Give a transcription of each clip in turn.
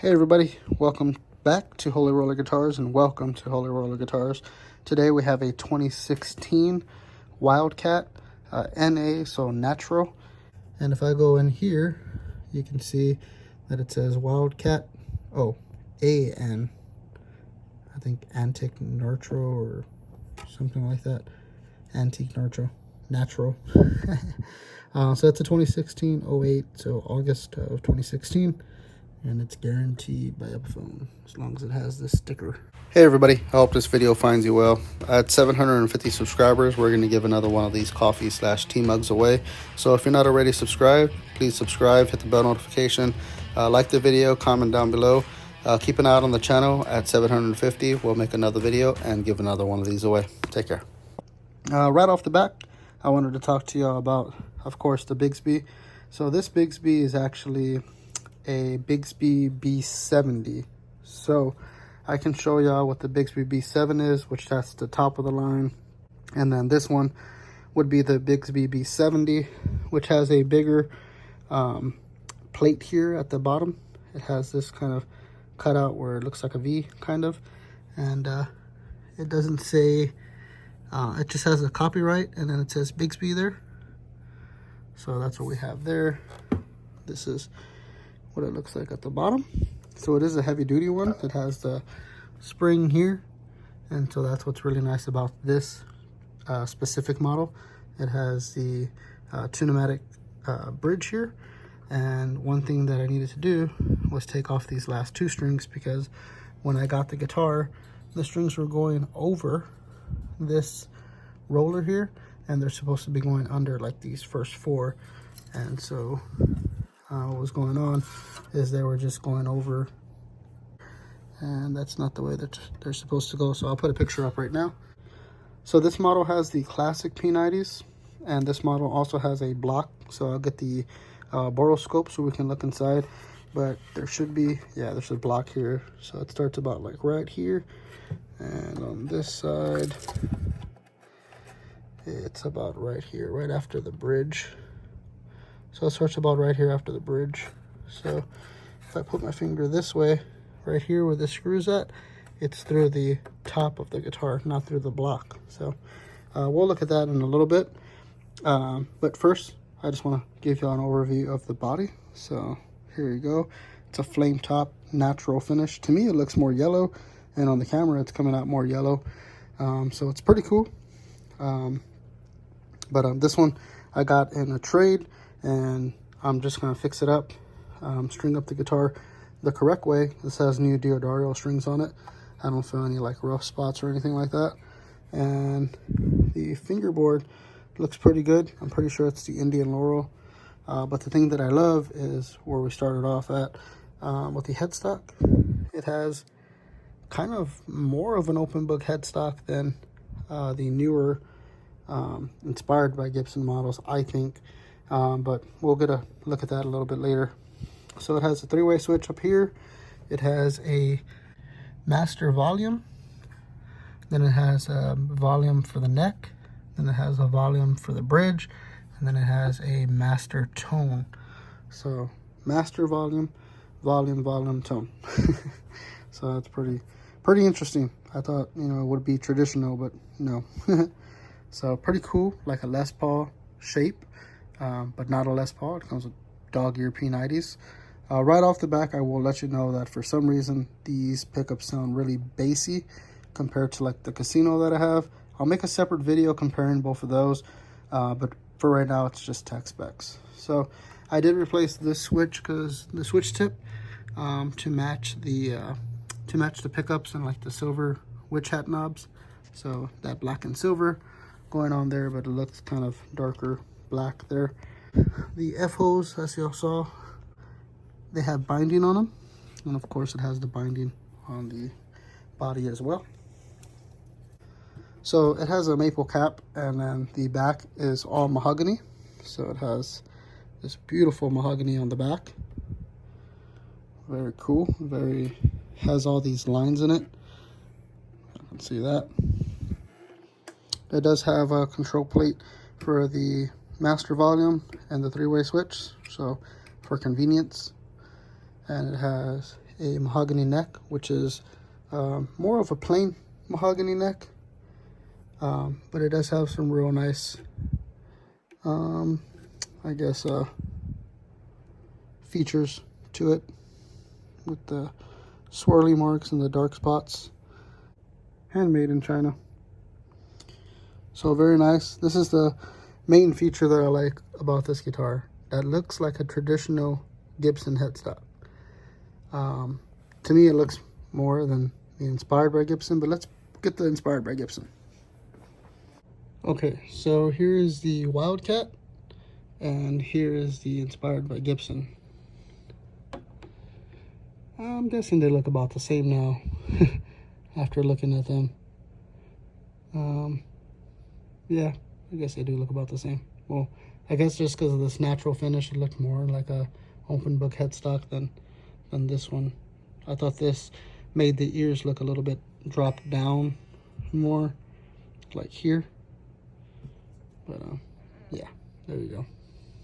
Hey everybody, welcome back to Holy Roller Guitars and welcome to Holy Roller Guitars. Today we have a 2016 Wildkat NA, so natural. And if I go in here, you can see that it says Wildkat, AN. I think Antique Nitro or something like that. Antique Nitro, natural. So it's a 2016 08, so August of 2016. And it's guaranteed by Epiphone as long as it has this sticker. Hey everybody, I hope this video finds you well. At 750 subscribers, we're going to give another one of these coffee/tea mugs away. So if you're not already subscribed, please subscribe, hit the bell notification, like the video, comment down below. Keep an eye out on the channel. At 750, we'll make another video and give another one of these away. Take care. Right off the bat, I wanted to talk to y'all about, of course, the Bigsby. So this Bigsby is actually a Bigsby B70. So I can show y'all what the Bigsby B7 is, which that's the top of the line, and then this one would be the Bigsby B70, which has a bigger plate here at the bottom. It has this kind of cutout where it looks like a V kind of, and it doesn't say, it just has a copyright and then it says Bigsby there. So that's what we have there. This is what it looks like at the bottom. So it is a heavy duty one. It has the spring here, and so that's what's really nice about this specific model. It has the pneumatic bridge here, and one thing that I needed to do was take off these last two strings, because when I got the guitar, the strings were going over this roller here, and they're supposed to be going under like these first four, and so what was going on is they were just going over, and that's not the way that they're supposed to go. So I'll put a picture up right now. So this model has the classic P90s, and this model also has a block. So I'll get the boroscope so we can look inside, but there should be, yeah, there's a block here. So it starts about like right here, and on this side it's about right here, right after the bridge. So it starts about right here after the bridge. So if I put my finger this way, right here where the screw's at, it's through the top of the guitar, not through the block. So we'll look at that in a little bit. But first, I just want to give you an overview of the body. So here you go. It's a flame top natural finish. To me, it looks more yellow, and on the camera, it's coming out more yellow. So it's pretty cool. But this one I got in a trade, and I'm just gonna fix it up, string up the guitar the correct way. This has new Diodario strings on it. I don't feel any like rough spots or anything like that. And the fingerboard looks pretty good. I'm pretty sure it's the Indian Laurel. But the thing that I love is where we started off at with the headstock. It has kind of more of an open book headstock than the newer inspired by Gibson models, I think. But we'll get a look at that a little bit later. So it has a three-way switch up here. It has a master volume. Then it has a volume for the neck. Then it has a volume for the bridge. And then it has a master tone. So master volume, volume, tone. So that's pretty interesting. I thought, you know, it would be traditional, but no. So pretty cool, like a Les Paul shape. But not a Les Paul. It comes with dog ear P90s. Right off the back, I will let you know that for some reason these pickups sound really bassy compared to like the Casino that I have. I'll make a separate video comparing both of those, but for right now it's just tech specs. So I did replace this switch, because the switch tip to match the pickups and like the silver witch hat knobs. So that black and silver going on there, but it looks kind of darker black there. The F-hose, as you all saw, they have binding on them, and of course it has the binding on the body as well. So it has a maple cap, and then the back is all mahogany. So it has this beautiful mahogany on the back. Very cool. Has all these lines in it. You can see that. It does have a control plate for the master volume and the three-way switch, so for convenience. And it has a mahogany neck, which is more of a plain mahogany neck, but it does have some real nice, I guess, features to it with the swirly marks and the dark spots. Handmade in China. So very nice. This is the main feature that I like about this guitar. That looks like a traditional Gibson headstock. To me, it looks more than the Inspired by Gibson, but let's get the Inspired by Gibson. Okay, so here is the Wildkat, and here is the Inspired by Gibson. I'm guessing they look about the same now after looking at them. Yeah, I guess they do look about the same. Well, I guess just because of this natural finish, it looked more like a open book headstock than this one. I thought this made the ears look a little bit dropped down more, like here. But yeah, there you go.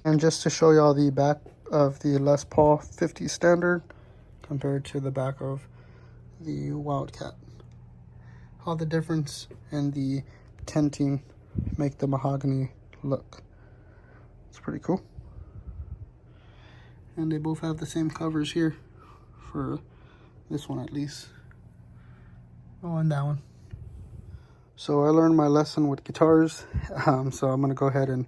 And just to show y'all the back of the Les Paul 50 Standard compared to the back of the Wildkat. How the difference in the tinting make the mahogany look. It's pretty cool. And they both have the same covers here, for this one at least. Oh, and that one. So I learned my lesson with guitars, so I'm going to go ahead and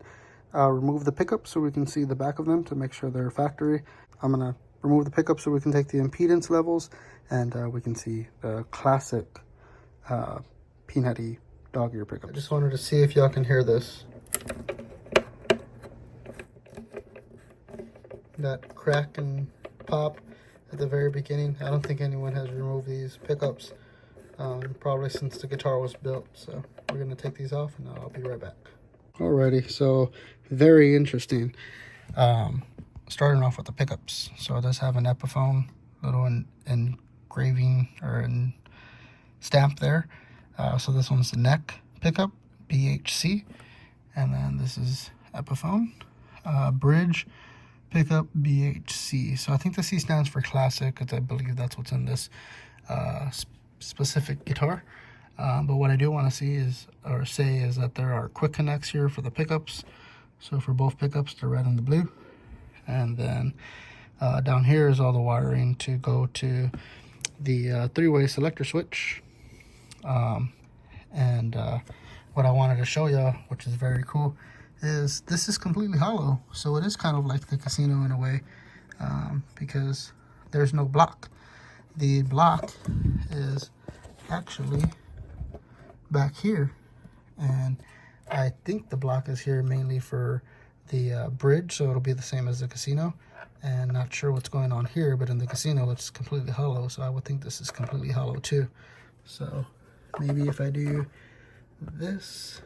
remove the pickups so we can see the back of them to make sure they're factory. I'm going to remove the pickups so we can take the impedance levels, and we can see the classic peanutty dog ear pickup. I just wanted to see if y'all can hear this. That crack and pop at the very beginning. I don't think anyone has removed these pickups probably since the guitar was built. So we're gonna take these off and I'll be right back. Alrighty, so very interesting. Starting off with the pickups. So it does have an Epiphone little engraving or stamp there. So this one's the neck pickup, BHC, and then this is Epiphone. Bridge pickup, BHC. So I think the C stands for classic, because I believe that's what's in this specific guitar. But what I do want to see is, or say, is that there are quick connects here for the pickups. So for both pickups, the red and the blue. And then down here is all the wiring to go to the three-way selector switch. What I wanted to show y'all, which is very cool, is this is completely hollow. So it is kind of like the Casino in a way, because there's no block. The block is actually back here, and I think the block is here mainly for the bridge, so it'll be the same as the Casino. And not sure what's going on here, but in the Casino it's completely hollow, so I would think this is completely hollow too. So maybe if I do this,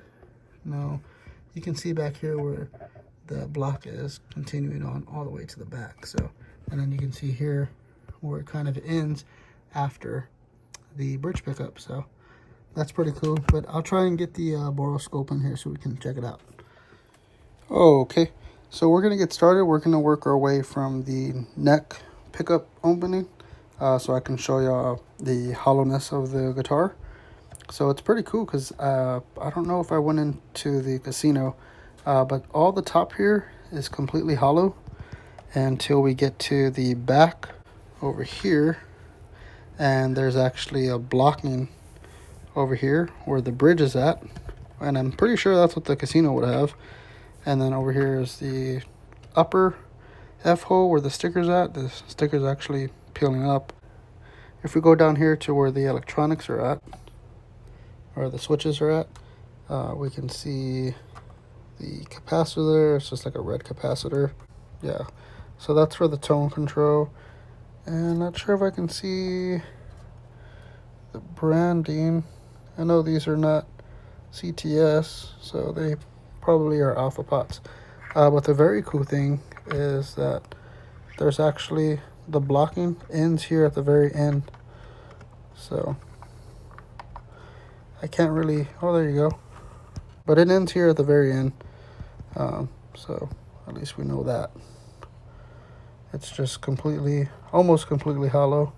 no, you can see back here where the block is continuing on all the way to the back. So, and then you can see here where it kind of ends after the bridge pickup. So that's pretty cool, but I'll try and get the boroscope in here so we can check it out. Oh, okay, so we're gonna get started. We're gonna work our way from the neck pickup opening so I can show y'all the hollowness of the guitar. So it's pretty cool because I don't know if I went into the Casino, but all the top here is completely hollow until we get to the back over here, and there's actually a blocking over here where the bridge is at, and I'm pretty sure that's what the Casino would have. And then over here is the upper F hole where the sticker's at. The sticker's actually peeling up. If we go down here to where the electronics are at, or the switches are at, we can see the capacitor there. It's just like a red capacitor. Yeah, so that's for the tone control. And not sure if I can see the branding. I know these are not CTS, so they probably are alpha pots. But the very cool thing is that there's actually the blocking ends here at the very end. So I can't really, oh, there you go. But it ends here at the very end. So at least we know that. It's just completely, almost completely hollow.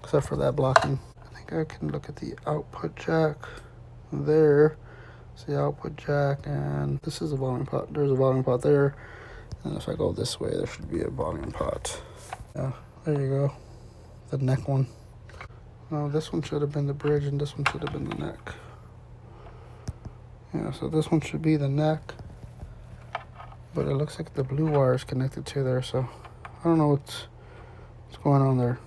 except for that blocking. I think I can look at the output jack there. See, output jack, and this is a volume pot. There's a volume pot there, and if I go this way, there should be a volume pot. Yeah, there you go. The neck one. No, this one should have been the bridge, and this one should have been the neck. Yeah, so this one should be the neck, but it looks like the blue wire is connected to there, so I don't know what's going on there.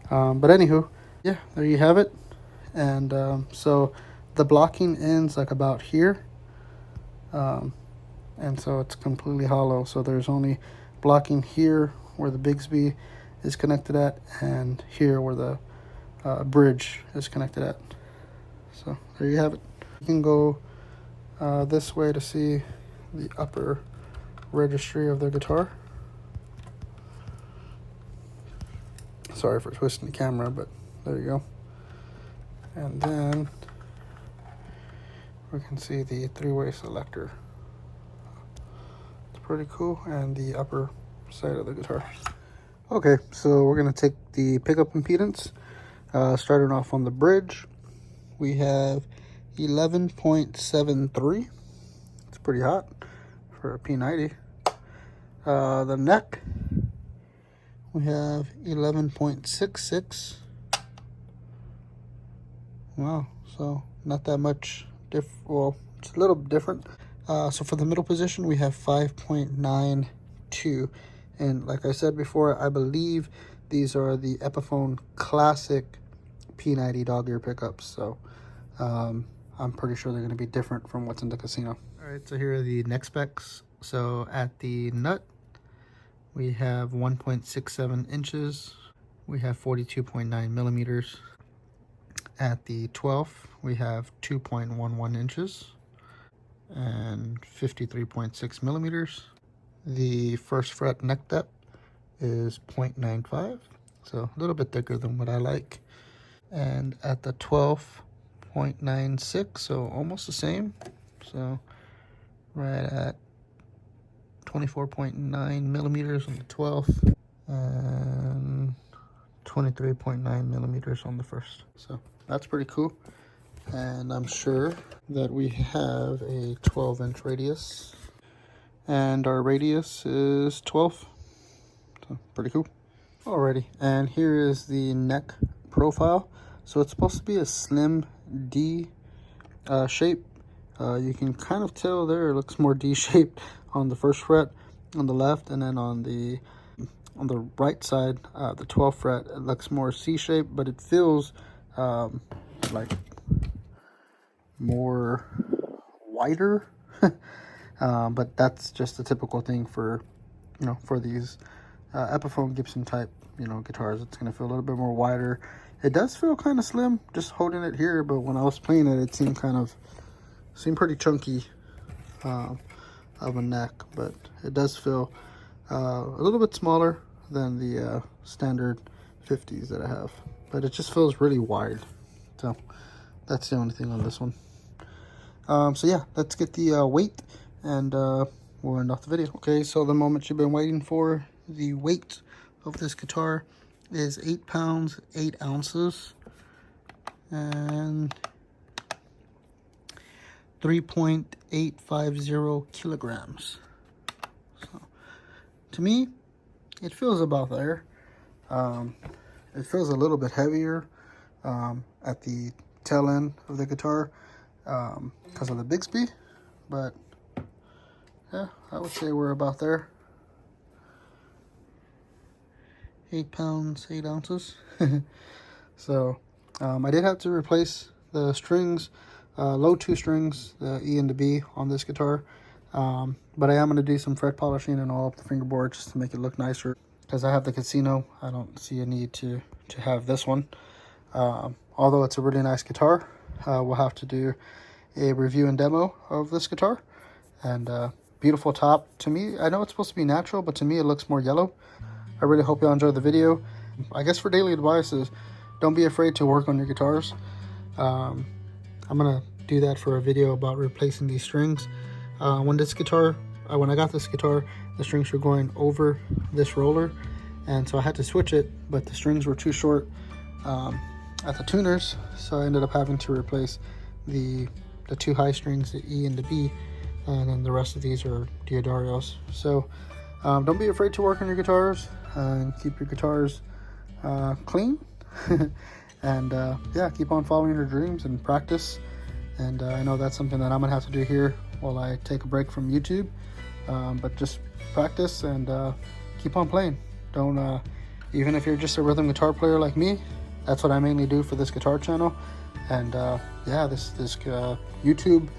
But anywho, yeah, there you have it. And so the blocking ends like about here, and so it's completely hollow. So there's only blocking here where the Bigsby is connected at, and here where the bridge is connected at. So there you have it. You can go this way to see the upper registry of the guitar. Sorry for twisting the camera, but there you go. And then we can see the three-way selector. It's pretty cool, and the upper side of the guitar. Okay, so we're gonna take the pickup impedance. Starting off on the bridge, we have 11.73. It's pretty hot for a P90. The neck, we have 11.66. Wow, so not that much well, it's a little different. So for the middle position, we have 5.92. And like I said before, I believe these are the Epiphone Classic P90 dog ear pickups. So I'm pretty sure they're going to be different from what's in the casino. All right, so here are the neck specs. So at the nut, we have 1.67 inches. We have 42.9 millimeters. At the 12th, we have 2.11 inches and 53.6 millimeters. The first fret neck depth is 0.95, so a little bit thicker than what I like. And at the 12th, 0.96, so almost the same. So right at 24.9 millimeters on the 12th and 23.9 millimeters on the first. So that's pretty cool. And I'm sure that we have a 12-inch radius, and our radius is 12, so pretty cool. Alrighty, and here is the neck profile. So it's supposed to be a slim D shape. You can kind of tell there, it looks more D-shaped on the first fret on the left, and then on the right side, the 12th fret, it looks more C-shaped, but it feels like more wider. But that's just a typical thing for, you know, for these Epiphone Gibson type, you know, guitars. It's going to feel a little bit more wider. It does feel kind of slim just holding it here, but when I was playing it, it seemed pretty chunky of a neck, but it does feel a little bit smaller than the standard 50s that I have, but it just feels really wide. So that's the only thing on this one. So yeah, let's get the weight, and we'll end off the video. Okay, so the moment you've been waiting for. The weight of this guitar is 8 pounds 8 ounces and 3.850 kilograms. So to me, it feels about there. It feels a little bit heavier at the tail end of the guitar because of the Bigsby, but yeah, I would say we're about there. 8 pounds 8 ounces. So I did have to replace the strings, low 2 strings, the E and the B on this guitar, but I am going to do some fret polishing and all up the fingerboard just to make it look nicer. Because I have the casino, I don't see a need to have this one. Although it's a really nice guitar, we'll have to do a review and demo of this guitar. And beautiful top. To me, I know it's supposed to be natural, but to me it looks more yellow. I really hope y'all enjoyed the video. I guess for daily advice is don't be afraid to work on your guitars. I'm gonna do that for a video about replacing these strings. When I got this guitar, the strings were going over this roller, and so I had to switch it, but the strings were too short at the tuners, so I ended up having to replace the two high strings, the E and the B, and then the rest of these are Diodarios. So don't be afraid to work on your guitars and keep your guitars clean. And yeah, keep on following your dreams and practice. And I know that's something that I'm gonna have to do here while I take a break from YouTube. But just practice and keep on playing. Don't even if you're just a rhythm guitar player like me, that's what I mainly do for this guitar channel. And yeah, this YouTube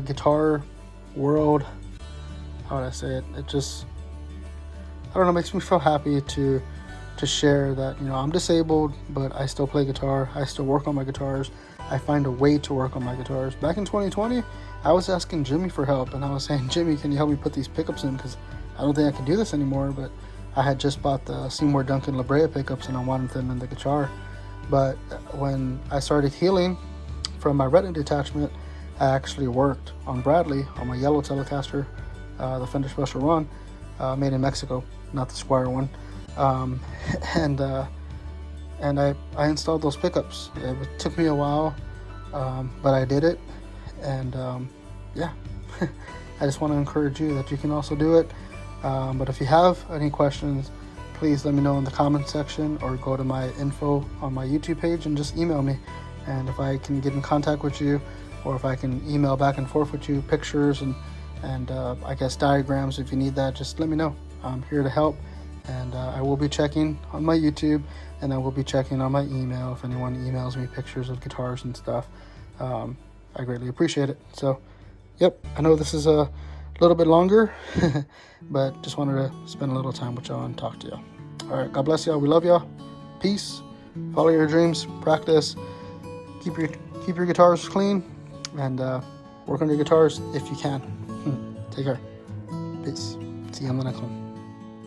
guitar world, how would I say it? It just, I don't know, makes me feel happy to share that, you know, I'm disabled, but I still play guitar. I still work on my guitars. I find a way to work on my guitars. Back in 2020, I was asking Jimmy for help, and I was saying, Jimmy, can you help me put these pickups in? Because I don't think I can do this anymore. But I had just bought the Seymour Duncan La Brea pickups, and I wanted them in the guitar. But when I started healing from my retina detachment, I actually worked on Bradley on my yellow Telecaster, the Fender Special Run, made in Mexico, not the Squire one. And I installed those pickups. It took me a while, but I did it. And yeah, I just want to encourage you that you can also do it. But if you have any questions, please let me know in the comment section, or go to my info on my YouTube page and just email me. And if I can get in contact with you, or if I can email back and forth with you pictures and I guess diagrams, if you need that, just let me know. I'm here to help. And I will be checking on my YouTube, and I will be checking on my email if anyone emails me pictures of guitars and stuff. I greatly appreciate it. So, yep, I know this is a little bit longer, but just wanted to spend a little time with y'all and talk to y'all. All right, God bless y'all. We love y'all. Peace. Follow your dreams. Practice. Keep your guitars clean, and work on your guitars if you can. Take care. Peace. See you on the next one.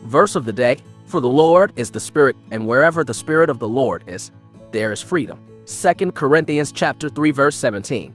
Verse of the day: for the Lord is the Spirit, and wherever the Spirit of the Lord is, there is freedom. 2 Corinthians chapter 3 verse 17.